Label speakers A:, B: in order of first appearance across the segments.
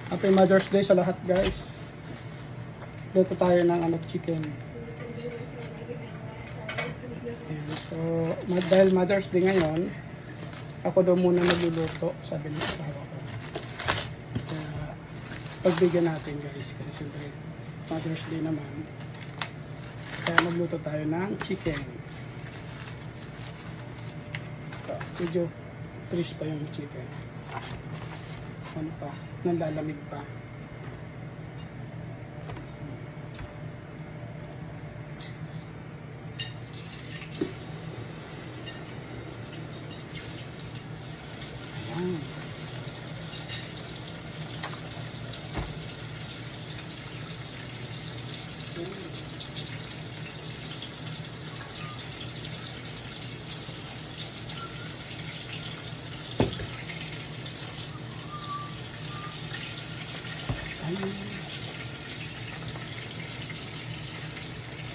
A: Happy Mother's Day sa lahat, guys. Luto tayo ng chicken. Ayan. So, dahil Mother's Day ngayon, ako daw muna nagluluto, sabi ng asawa ko. Kaya, pagbigyan natin, guys. Kasi siyempre, Mother's Day naman. Kaya magluto tayo ng chicken. Medyo fresh pa yung chicken. Ano pa? Nanlalamig pa. Ayan.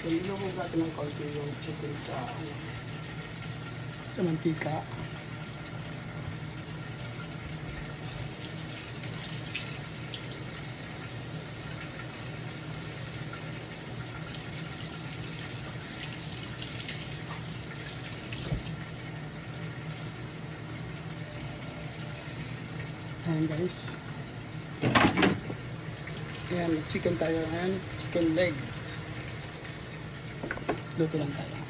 A: So, nilungog natin ng konti yung chicken sa mantika. Ayan, guys. Ayan, chicken tayo ngayon. Chicken leg. Luto lang tayo.